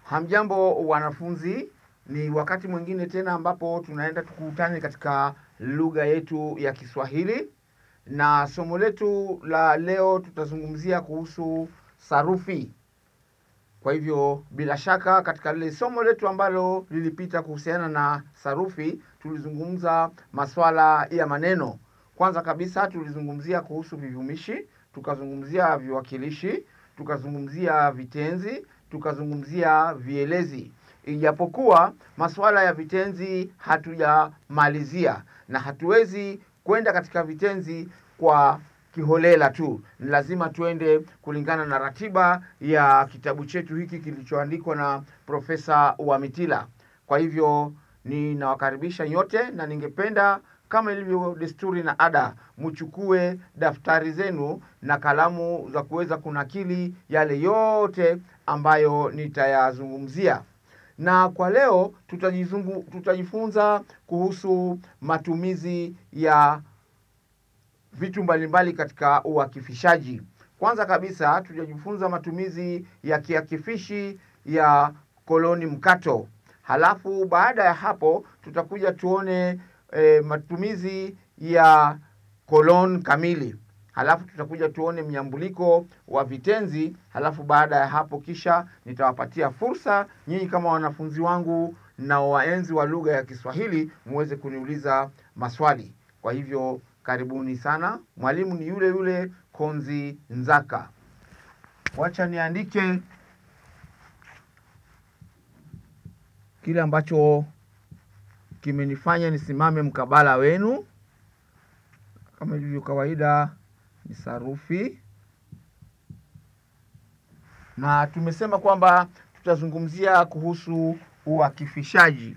Hamjambo wanafunzi, ni wakati mwingine tena ambapo tunaenda tukutane katika lugha yetu ya Kiswahili, na somo letu la leo tutazungumzia kuhusu sarufi. Kwa hivyo bila shaka katika lile somo letu ambalo lilipita kuhusiana na sarufi, tulizungumza masuala ya maneno. Kwanza kabisa tulizungumzia kuhusu vivumishi, tukazungumzia viwakilishi, tukazungumzia vitenzi, tukazungumzia vielezi. Ijapokuwa masuala ya vitenzi hatujamalizia, na hatuwezi kwenda katika vitenzi kwa kiholela tu. Ni lazima tuende kulingana na ratiba ya kitabu chetu hiki kilichoandikwa na Profesa Wamitila. Kwa hivyo ninawakaribisha nyote, na ningependa kama ilivyo desturi na ada, mchukue daftari zenu na kalamu za kuweza kunakili yale yote ambayo nitayazungumzia. Na kwa leo tutajifunza kuhusu matumizi ya vitu mbalimbali katika uakifishaji. Kwanza kabisa tutajifunza matumizi ya kiakifishi ya koloni mkato. Halafu baada ya hapo tutakuja tuone matumizi ya koloni kamili. Halafu tutakuja tuone mnyambuliko wa vitenzi. Halafu baada ya hapo kisha nitawapatia fursa nyinyi kama wanafunzi wangu na waenzi wa lugha ya Kiswahili muweze kuniuliza maswali. Kwa hivyo karibuni sana. Mwalimu ni yule yule Konzi Nzaka. Wacha niandike kile ambacho kimenifanya nisimame mkabala wenu. Kama ilivyo kawaida ni sarufi. Na tumesema kwamba tutazungumzia kuhusu uakifishaji.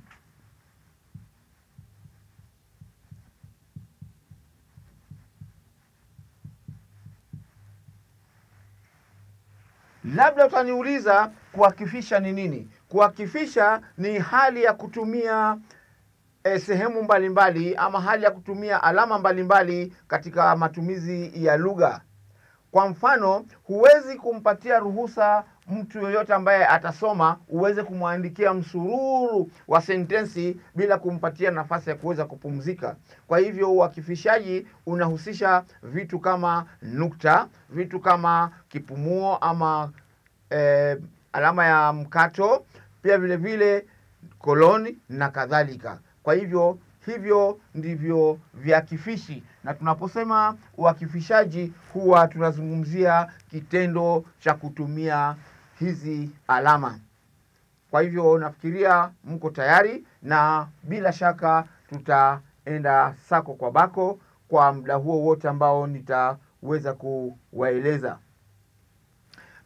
Labda utaniuliza kuakifisha ni nini? Kuakifisha ni hali ya kutumia sehemu mbalimbali ama hali ya kutumia alama mbalimbali katika matumizi ya lugha. Kwa mfano, huwezi kumpatia ruhusa mtu yoyote ambaye atasoma uweze kumwandikia msururu wa sentensi bila kumpatia nafasi ya kuweza kupumzika. Kwa hivyo uakifishaji unahusisha vitu kama nukta, vitu kama kipumuo ama alama ya mkato, pia vile vile koloni na kadhalika. Kwa hivyo ndivyo viakifishi, na tunaposema uakifishaji huwa tunazungumzia kitendo cha kutumia hizi alama. Kwa hivyo nafikiria mko tayari, na bila shaka tutaenda sako kwa bako kwa muda huo wote ambao nitaweza kuwaeleza.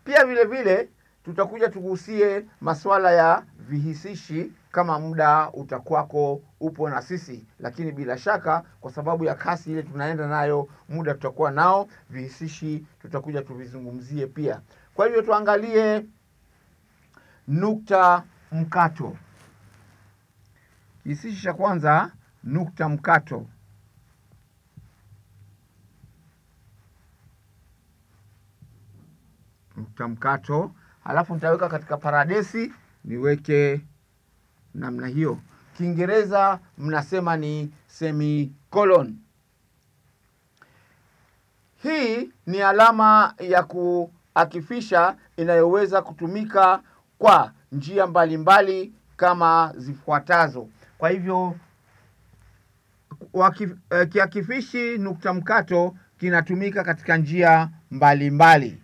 Pia vile vile tutakuja tugusie masuala ya vihisishi kama muda utakuwako upo na sisi, lakini bila shaka kwa sababu ya kasi ile tunaenda nayo, muda tutakuwa nao, vihisishi tutakuja tuvizungumzie pia. Kwa hivyo tuangalie nukta mkato. Kihisishi cha kwanza, nukta mkato. Nukta mkato, halafu nitaweka katika paradesi, niweke namna hiyo. Kiingereza mnasema ni semicolon. Hii ni alama ya kuakifisha inayoweza kutumika kwa njia mbalimbali kama zifuatazo. Kwa hivyo kiakifishi nukta mkato kinatumika katika njia mbalimbali.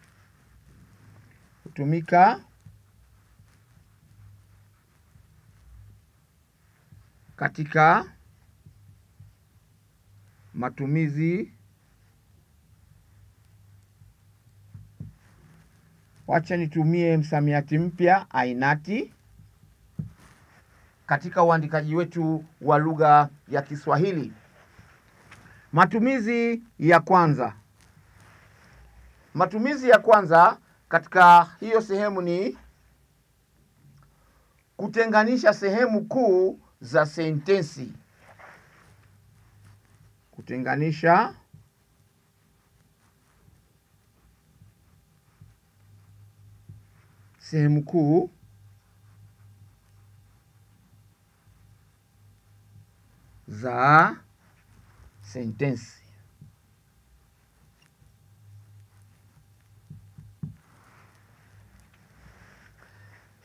Kutumika katika matumizi, wacha nitumie msamiati mpya, ainati, katika uandikaji wetu wa lugha ya Kiswahili. Matumizi ya kwanza. Matumizi ya kwanza katika hiyo sehemu ni kutenganisha sehemu kuu za sentensi. Kutenganisha sehemu kuu za sentensi.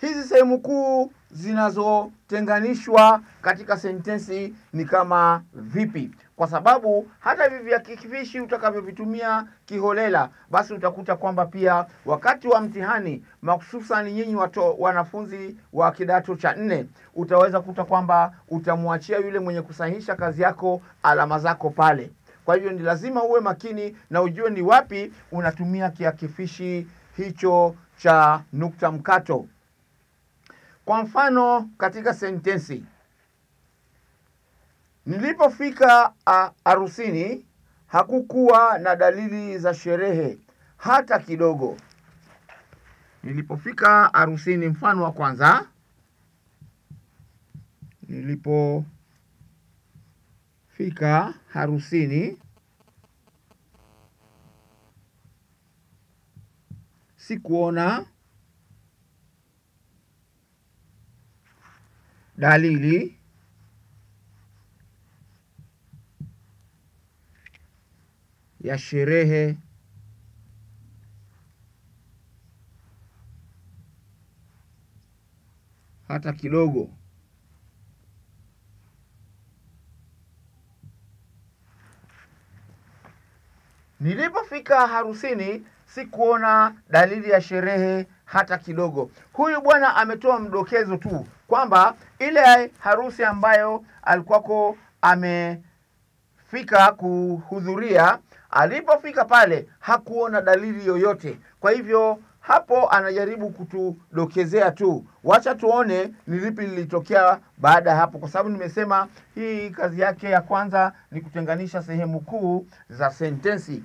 Hizi sehemu kuu zinazotenganishwa katika sentensi ni kama vipi? Kwa sababu hata hivi viakifishi utakavyovitumia kiholela, basi utakuta kwamba pia wakati wa mtihani, mahususan nyinyi wanafunzi wa kidato cha 4, utaweza kuta kwamba utamwachia yule mwenye kusahihisha kazi yako alama zako pale. Kwa hivyo ni lazima uwe makini na ujue ni wapi unatumia kiakifishi hicho cha nukta mkato. Kwa mfano katika sentensi, nilipofika harusini hakukuwa na dalili za sherehe hata kidogo. Nilipofika harusini, mfano wa kwanza, nilipofika harusini sikuona dalili ya sherehe hata kidogo. Nilipofika harusini sikuona dalili ya sherehe hata kidogo. Huyu bwana ametoa mdokezo tu kwamba ile harusi ambayo alikuwako amefika kuhudhuria, alipofika pale hakuona dalili yoyote. Kwa hivyo hapo anajaribu kutudokezea tu. Wacha tuone ni lipi lilitokea baada ya hapo, kwa sababu nimesema hii kazi yake ya kwanza ni kutenganisha sehemu kuu za sentensi.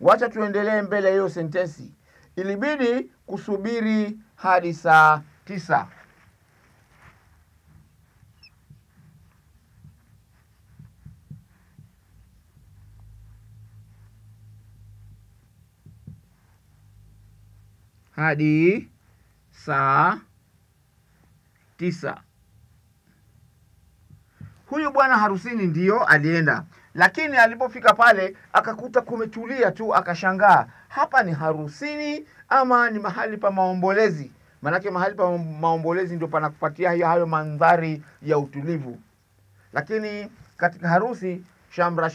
Wacha tuendelee mbele hiyo sentensi. Ilibidi kusubiri hadi saa 9. Hadi saa 9. Huyu bwana harusini ndiyo alienda, lakini alipofika pale akakuta kumetulia tu, akashangaa, hapa ni harusini ama ni mahali pa maombolezi? Manake mahali pa maombolezi ndio panakupatia hayo mandhari ya utulivu. Lakini katika harusi, shamra,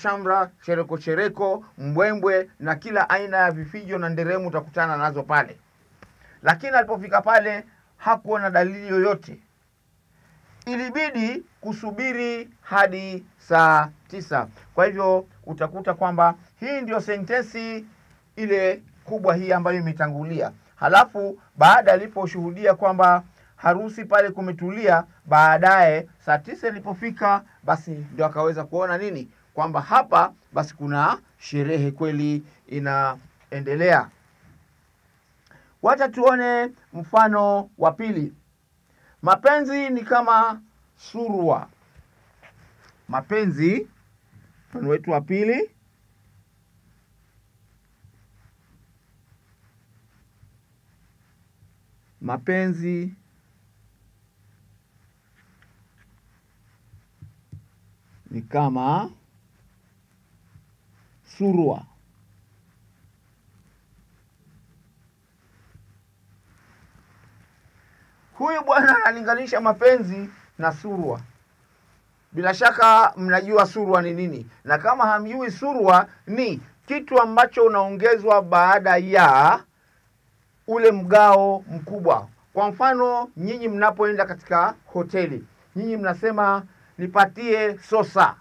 chereko, mbwembwe na kila aina ya vifijo na nderemu utakutana nazo pale. Lakini alipofika pale hakuona dalili yoyote. Ilibidi kusubiri hadi saa 9. Kwa hivyo utakuta kwamba hii ndio sentensi ile kubwa hii ambayo imetangulia. Halafu baada aliposhuhudia kwamba harusi pale kumetulia, baadaye saa 9 ilipofika, basi ndio akaweza kuona nini? Kwamba hapa basi kuna sherehe kweli inaendelea. Wacha tuone mfano wa pili. Mapenzi ni kama surua. Mapenzi, mfano wetu wa pili. Mapenzi ni kama surua. Huyu bwana analinganisha mapenzi na surua. Bila shaka mnajua surua ni nini. Na kama hamjui, surua ni kitu ambacho unaongezwa baada ya ule mgao mkubwa. Kwa mfano, nyinyi mnapoenda katika hoteli, nyinyi mnasema nipatie sosa.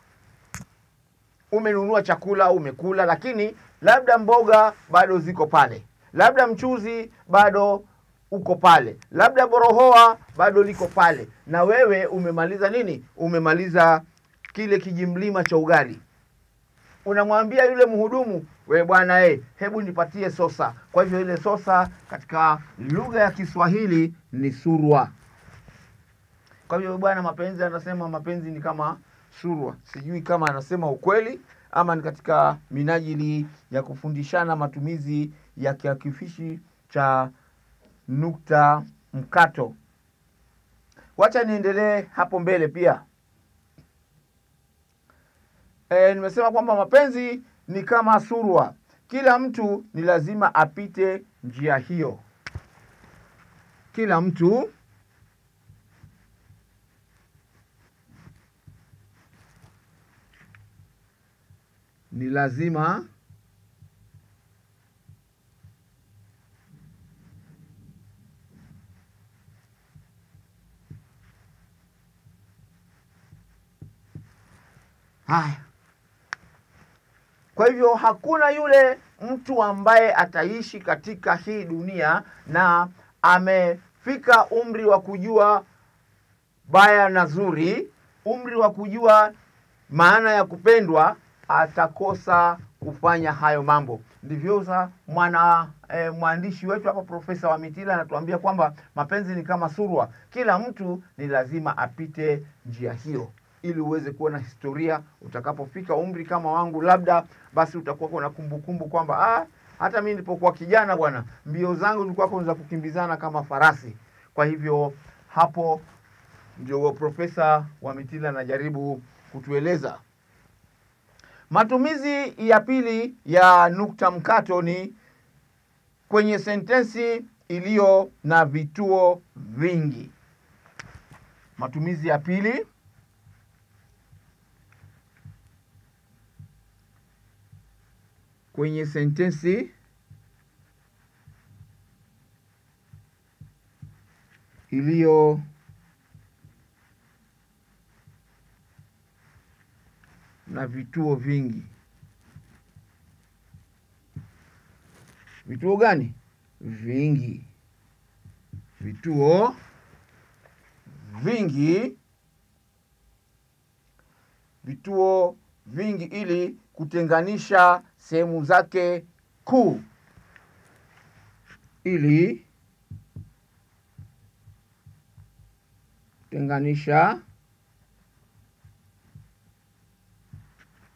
Umenunua chakula, umekula, lakini labda mboga bado ziko pale, labda mchuzi bado uko pale, labda borohoa bado liko pale, na wewe umemaliza nini? Umemaliza kile kijimlima cha ugali. Unamwambia yule mhudumu, we bwana hebu nipatie sosa. Kwa hivyo ile sosa katika lugha ya Kiswahili ni surwa. Kwa hivyo bwana mapenzi anasema mapenzi ni kama surwa. Sijui kama anasema ukweli ama ni katika minajili ya kufundishana matumizi ya kiakifishi cha nukta mkato. Wacha niendelee hapo mbele pia. Nimesema kwamba mapenzi ni kama surwa. Kila mtu ni lazima apite njia hiyo. Kila mtu ni lazima haya. Kwa hivyo hakuna yule mtu ambaye ataishi katika hii dunia na amefika umri wa kujua baya na zuri, umri wa kujua maana ya kupendwa, atakosa kufanya hayo mambo. Ndivyo mwandishi wetu hapa Profesa Wamitila anatuambia kwamba mapenzi ni kama surwa. Kila mtu ni lazima apite njia hiyo ili uweze kuwa na historia. Utakapofika umri kama wangu labda, basi utakuwa na kumbukumbu kwamba hata mimi nilipokuwa kijana bwana, mbio zangu zilikuwa za kukimbizana kama farasi. Kwa hivyo hapo ndio Profesa Wamitila anajaribu kutueleza. Matumizi ya pili ya nukta mkato ni kwenye sentensi iliyo na vituo vingi. Matumizi ya pili kwenye sentensi iliyo na vituo vingi. Vituo gani? Vingi. Vituo vingi. Vituo vingi ili kutenganisha sehemu zake kuu. Ili kutenganisha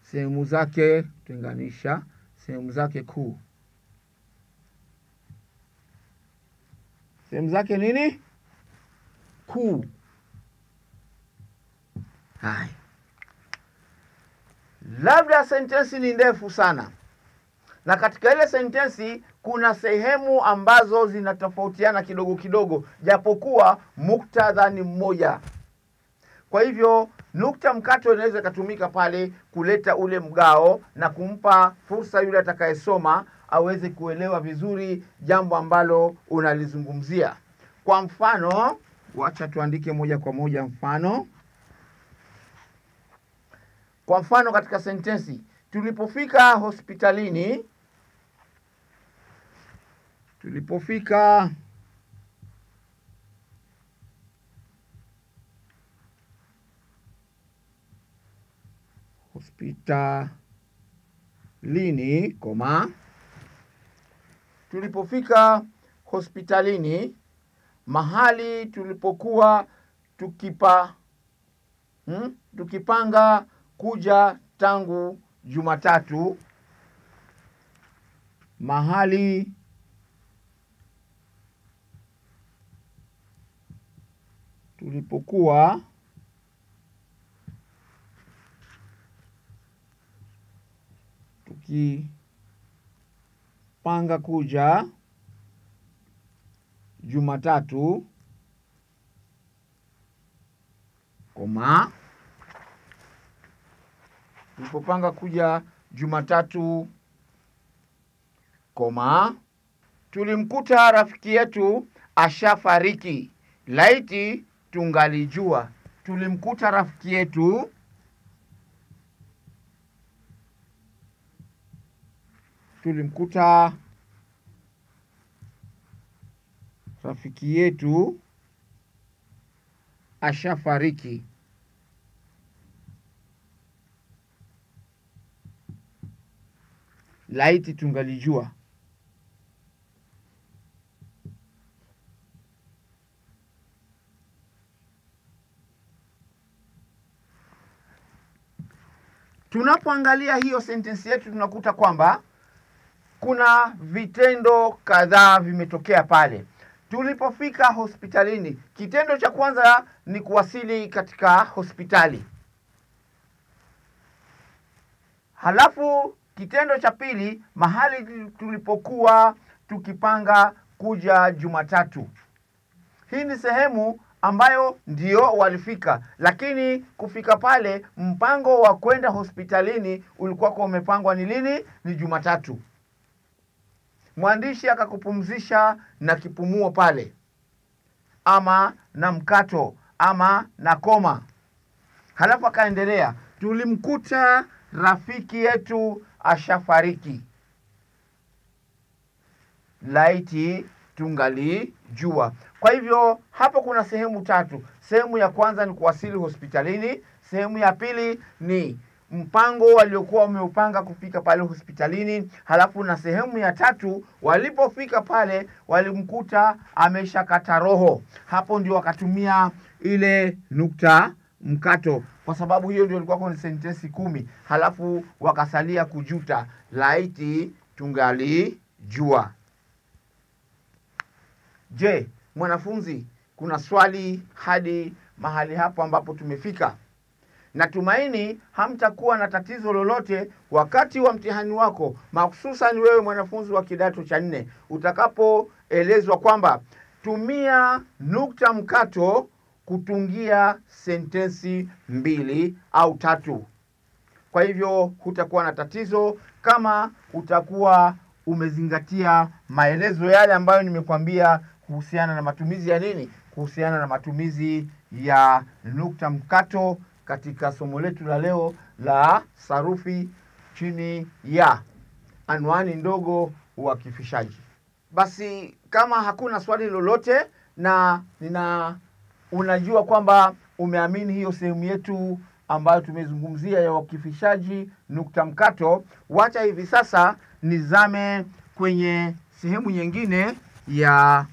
sehemu zake kuu. Sehemu zake nini? Kuu. Hai. Labda sentensi ni ndefu sana, na katika ile sentensi kuna sehemu ambazo zinatofautiana kidogo kidogo, japokuwa muktadha ni mmoja. Kwa hivyo nukta mkato inaweza kutumika pale kuleta ule mgao na kumpa fursa yule atakayesoma aweze kuelewa vizuri jambo ambalo unalizungumzia. Kwa mfano, wacha tuandike moja kwa moja mfano. Kwa mfano katika sentensi, tulipofika hospitalini, tulipofika hospitalini, mahali tulipokuwa tukipanga kuja tangu Jumatatu, mahali tulipokuwa tukipanga kuja Jumatatu, tulipopanga kuja Jumatatu, tulimkuta rafiki yetu ashafariki. Laiti tungalijua. Tulimkuta rafiki yetu ashafariki. Laiti tungalijua. Tunapoangalia hiyo sentensi yetu tunakuta kwamba kuna vitendo kadhaa vimetokea pale. tulipofika hospitalini. Kitendo cha kwanza ni kuwasili katika hospitali. Halafu kitendo cha pili, mahali tulipokuwa tukipanga kuja Jumatatu. Hii ni sehemu ambayo ndio walifika, lakini kufika pale, mpango wa kwenda hospitalini ulikuwa umepangwa ni lini? Ni Jumatatu. Mwandishi akakupumzisha na kipumuo pale, ama na mkato, ama na koma. Halafu akaendelea, tulimkuta rafiki yetu ashafariki, laiti tungalijua. Kwa hivyo hapo kuna sehemu tatu. Sehemu ya kwanza ni kuwasili hospitalini. Sehemu ya pili ni mpango waliokuwa wameupanga kufika pale hospitalini. Halafu na sehemu ya tatu, walipofika pale walimkuta ameshakata roho. Hapo ndio wakatumia ile nukta mkato, kwa sababu hiyo ndio ilikuwa ni sentensi 10. Halafu wakasalia kujuta, laiti tungalijua. Je, mwanafunzi, kuna swali hadi mahali hapo ambapo tumefika? Natumaini hamtakuwa na tatizo lolote wakati wa mtihani wako, mahususan wewe mwanafunzi wa kidato cha 4, utakapoelezwa kwamba tumia nukta mkato kutungia sentensi 2 au 3. Kwa hivyo hutakuwa na tatizo kama utakuwa umezingatia maelezo yale ambayo nimekwambia kuhusiana na matumizi ya nini? Kuhusiana na matumizi ya nukta mkato katika somo letu la leo la sarufi chini ya anwani ndogo uakifishaji. Basi kama hakuna swali lolote na unajua kwamba umeamini hiyo sehemu yetu ambayo tumezungumzia ya uakifishaji nukta mkato, wacha hivi sasa nizame kwenye sehemu nyingine ya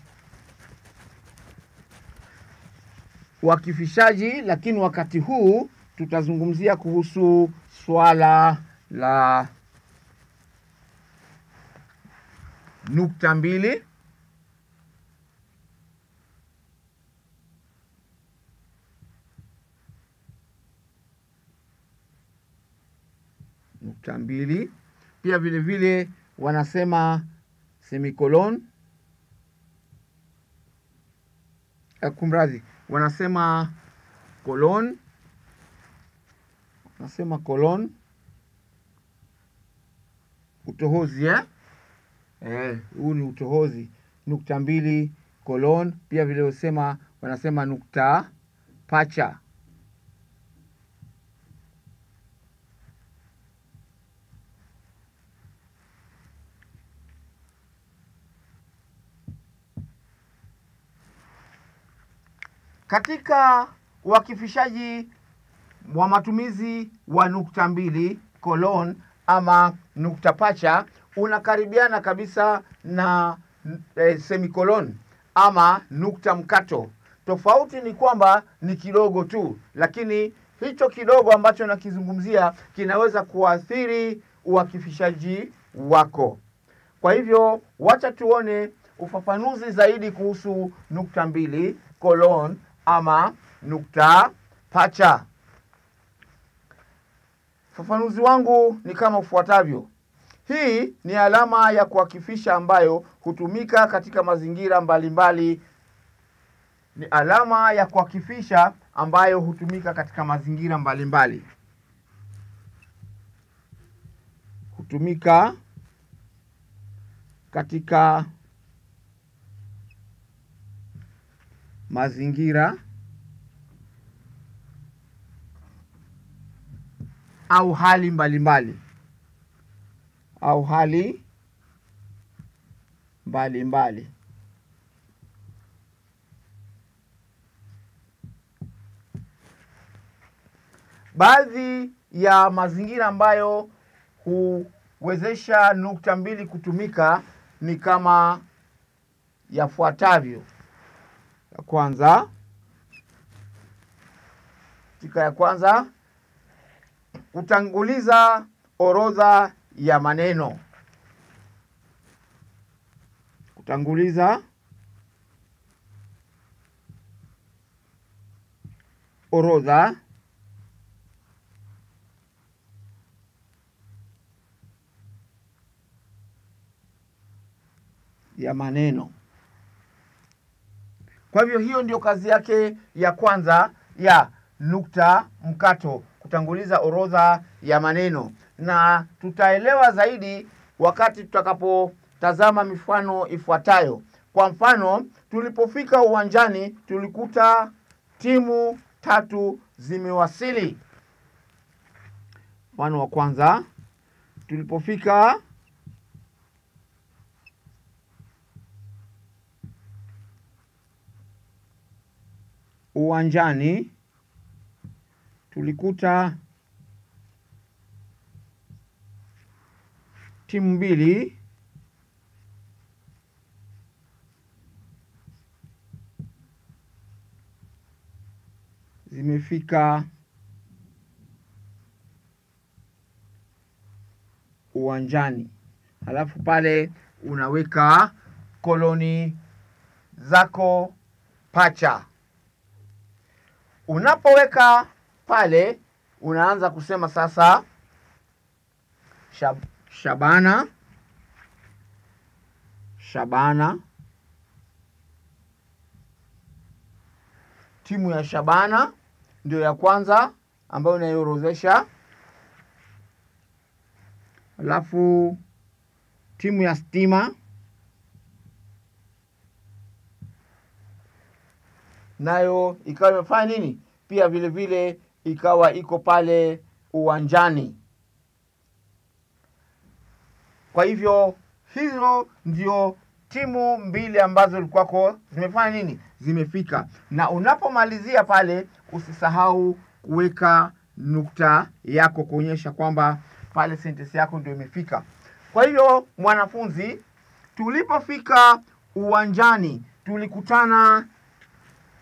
uakifishaji, lakini wakati huu tutazungumzia kuhusu swala la nukta mbili. Nukta mbili. Pia vile vile wanasema semicolon. Kumradhi, wanasema colon. Wanasema colon. Utohozi huu ni utohozi. Nukta mbili colon. Pia vile wanasema nukta pacha. Katika uakifishaji wa matumizi wa nukta mbili colon ama nukta pacha unakaribiana kabisa na semicolon ama nukta mkato. Tofauti ni kwamba ni kidogo tu, lakini hicho kidogo ambacho nakizungumzia kinaweza kuathiri uakifishaji wako. Kwa hivyo wacha tuone ufafanuzi zaidi kuhusu nukta mbili colon ama nukta pacha. Ufafanuzi wangu ni kama ufuatavyo. Hii ni alama ya kuakifisha ambayo hutumika katika mazingira mbalimbali. Ni alama ya kuakifisha ambayo hutumika katika mazingira mbalimbali. Hutumika katika mazingira au hali mbalimbali. Au hali mbalimbali. Baadhi ya mazingira ambayo huwezesha nukta mbili kutumika ni kama yafuatavyo. Ya kwanza, kutanguliza orodha ya maneno. Kutanguliza orodha ya maneno. Kwa hivyo hiyo ndio kazi yake ya kwanza ya nukta mkato, kutanguliza orodha ya maneno, na tutaelewa zaidi wakati tutakapotazama mifano ifuatayo. Kwa mfano, tulipofika uwanjani tulikuta timu 3 zimewasili. Mfano wa kwanza, tulipofika uwanjani tulikuta timu 2 zimefika uwanjani. Halafu pale unaweka koloni zako pacha. Unapoweka pale unaanza kusema sasa Shabana. Timu ya Shabana ndio ya kwanza ambayo unaiorodhesha. Alafu timu ya Stima nayo ikawa imefanya nini? Pia vile vile ikawa iko pale uwanjani. Kwa hivyo hizo ndio timu 2 ambazo zilikuwako zimefanya nini? Zimefika. Na unapomalizia pale usisahau kuweka nukta yako kuonyesha kwamba pale sentensi yako ndio imefika. Kwa hivyo mwanafunzi, tulipofika uwanjani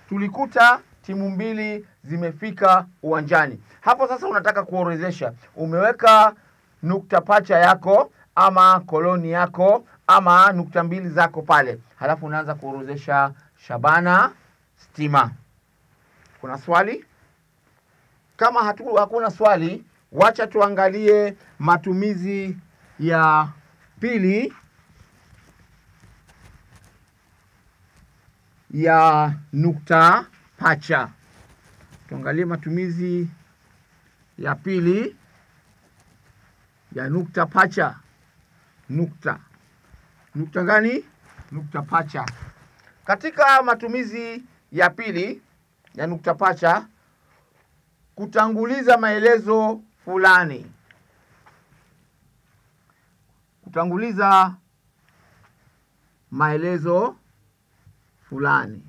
tulikuta timu 2 zimefika uwanjani. Hapo sasa unataka kuorodhesha. Umeweka nukta pacha yako ama koloni yako ama nukta 2 zako pale. Halafu unaanza kuorodhesha Shabana, Stima. Kuna swali? Kama hakuna swali, wacha tuangalie matumizi ya pili ya nukta pacha. Tuangalie matumizi ya pili ya nukta pacha. Nukta gani? Nukta pacha. Katika matumizi ya pili ya nukta pacha, kutanguliza maelezo fulani. Kutanguliza maelezo fulani.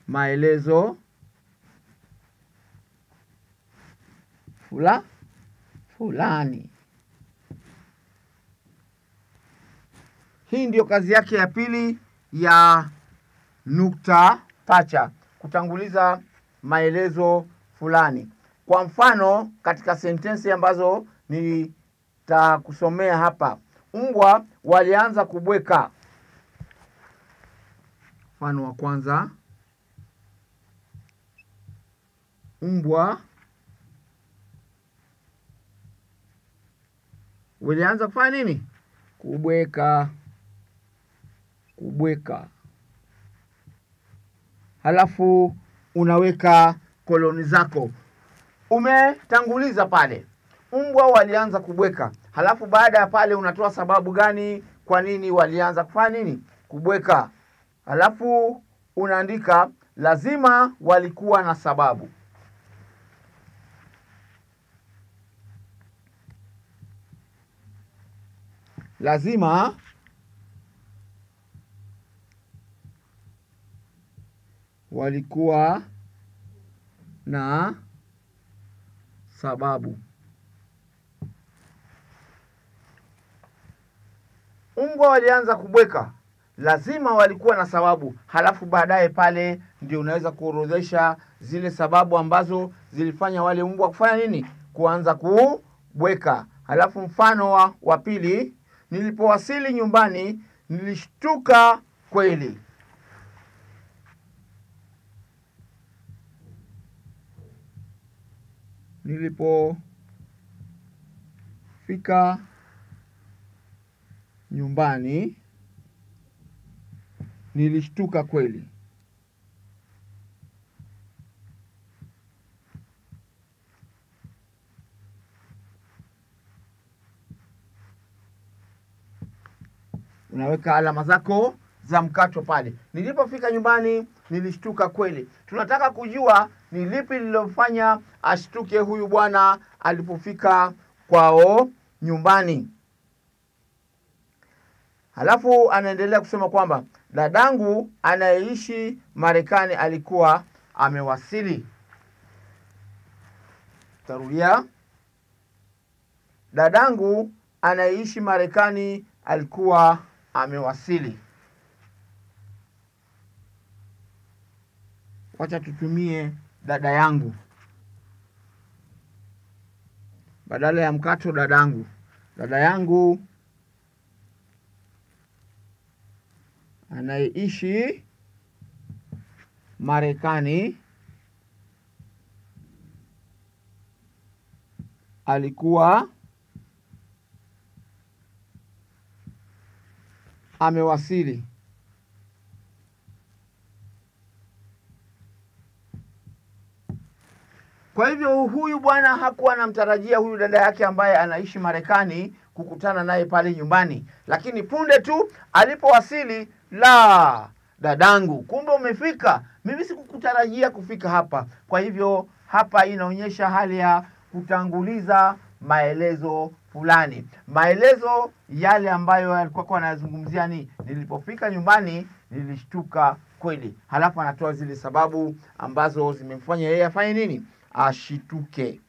Maelezo fulani. Hii ndio kazi yake ya pili ya nukta pacha, kutanguliza maelezo fulani. Kwa mfano, katika sentensi ambazo nitakusomea hapa, mbwa walianza kubweka. Mfano wa kwanza, mbwa walianza kufanya nini? Kubweka. Halafu unaweka koloni zako. Umetanguliza pale, mbwa walianza kubweka. Halafu baada ya pale unatoa sababu gani kwa nini walianza kufanya nini? Kubweka. Halafu unaandika lazima walikuwa na sababu. Lazima walikuwa na sababu. Mbwa walianza kubweka, lazima walikuwa na sababu. Halafu baadaye pale ndio unaweza kuorodhesha zile sababu ambazo zilifanya wale mbwa kufanya nini? Kuanza kubweka. Halafu mfano wa pili, nilipowasili nyumbani nilishtuka kweli. Nilipofika nyumbani nilishtuka kweli. Unaweka alama zako za mkato pale. Nilipofika nyumbani nilishtuka kweli. Tunataka kujua ni lipi lililofanya ashtuke huyu bwana alipofika kwao nyumbani. Halafu anaendelea kusema kwamba dadangu anayeishi Marekani alikuwa amewasili. Tarudia. Dadangu anayeishi Marekani alikuwa amewasili. Wacha tutumie dada yangu badala ya mkato. Dadangu. Dada yangu anayeishi Marekani alikuwa amewasili. Kwa hivyo huyu bwana hakuwa anamtarajia huyu dada yake ambaye anaishi Marekani kukutana naye pale nyumbani, lakini punde tu alipowasili, la, dadangu, kumbe umefika, mimi sikukutarajia kufika hapa. Kwa hivyo hapa inaonyesha hali ya kutanguliza maelezo fulani. Maelezo yale ambayo alikuwa anazungumzia ni nilipofika nyumbani nilishtuka kweli. Halafu anatoa zile sababu ambazo zimemfanya yeye afanye nini? Ashituke.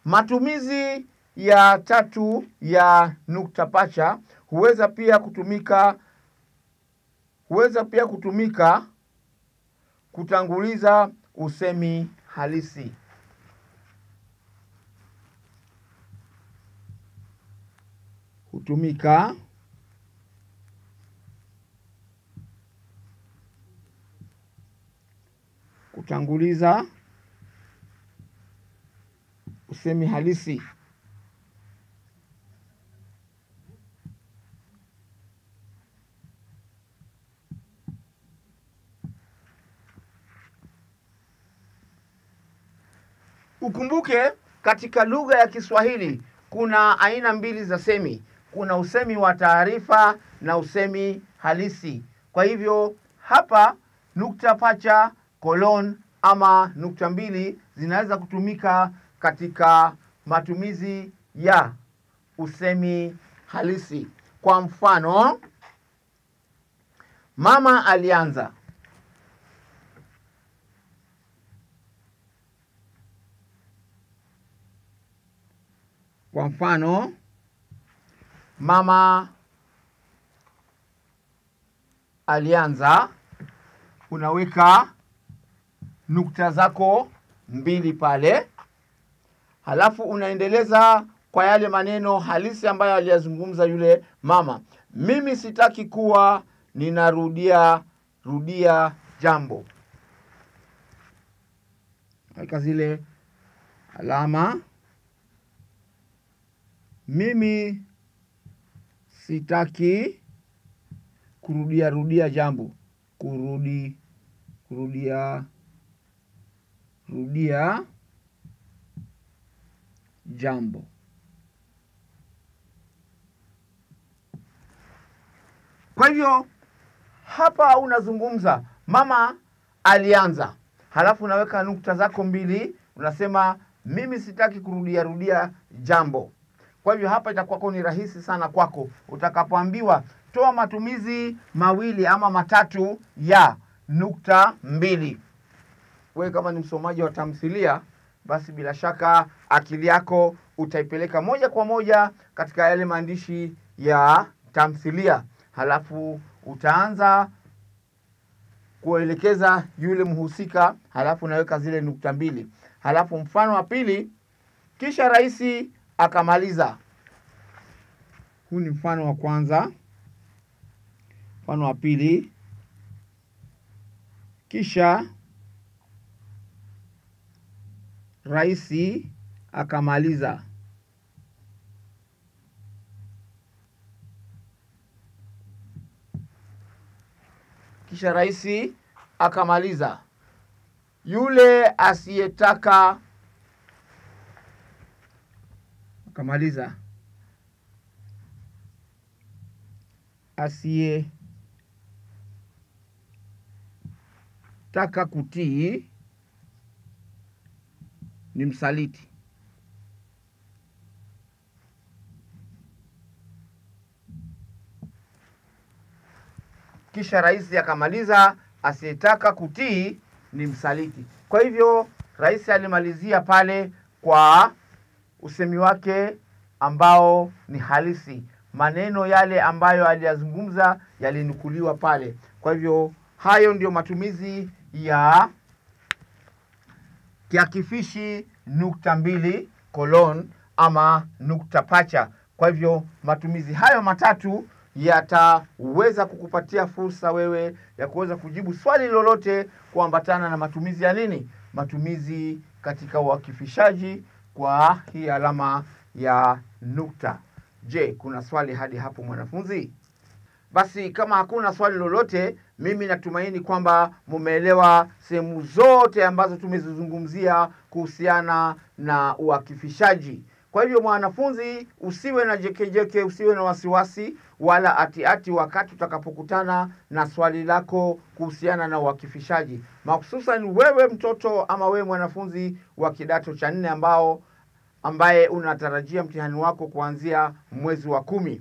Matumizi ya tatu ya nukta pacha huweza pia kutumika kutanguliza usemi halisi. Hutumika kutanguliza usemi halisi. Ukumbuke katika lugha ya Kiswahili kuna aina mbili za semi. Kuna usemi wa taarifa na usemi halisi. Kwa hivyo hapa nukta pacha, kolon ama nukta mbili zinaweza kutumika katika matumizi ya usemi halisi. Kwa mfano, mama alianza. Kwa mfano, mama alianza, unaweka nukta zako mbili pale. Halafu unaendeleza kwa yale maneno halisi ambayo aliyazungumza yule mama. Mimi sitaki kuwa ninarudia jambo. Weka zile alama. Mimi sitaki kurudia jambo. Kurudia jambo. Kwa hivyo hapa unazungumza mama alianza, halafu unaweka nukta zako mbili, unasema mimi sitaki kurudia jambo. Kwa hivyo hapa itakuwa ni rahisi sana kwako utakapoambiwa toa matumizi mawili ama matatu ya nukta mbili. Wewe kama ni msomaji wa tamthilia, basi bila shaka akili yako utaipeleka moja kwa moja katika yale maandishi ya tamthilia. Halafu utaanza kuelekeza yule mhusika, halafu unaweka zile nukta mbili. Halafu mfano wa pili, kisha rais akamaliza. Huu ni mfano wa kwanza. Mfano wa pili. Kisha rais akamaliza. Kisha rais akamaliza. Yule asiyetaka akamaliza. Asiyetaka kutii ni msaliti. Kisha rais akamaliza, asiyetaka kutii ni msaliti. Kwa hivyo rais alimalizia pale kwa usemi wake ambao ni halisi. Maneno yale ambayo aliyazungumza yalinukuliwa pale. Kwa hivyo hayo ndio matumizi ya kiakifishi nukta mbili colon ama nukta pacha. Kwa hivyo matumizi hayo matatu yataweza kukupatia fursa wewe ya kuweza kujibu swali lolote kuambatana na matumizi ya nini? Matumizi katika uakifishaji kwa hii alama ya nukta. Je, kuna swali hadi hapo mwanafunzi? Basi kama hakuna swali lolote, mimi natumaini kwamba mumeelewa sehemu zote ambazo tumezizungumzia kuhusiana na uakifishaji. Kwa hivyo mwanafunzi, usiwe na jekejeke, usiwe na wasiwasi wala ati wakati utakapokutana na swali lako kuhusiana na uakifishaji. Mahususan wewe mtoto ama wewe mwanafunzi wa kidato cha 4 ambaye unatarajia mtihani wako kuanzia mwezi wa 10.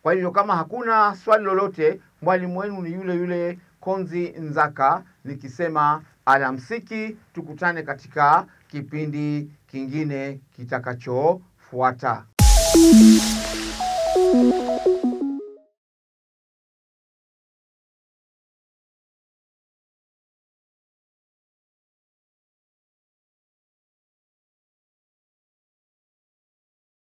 Kwa hivyo kama hakuna swali lolote, mwalimu wenu ni yule yule Konzi Nzaka, nikisema alamsiki, tukutane katika kipindi kingine kitakachofuata.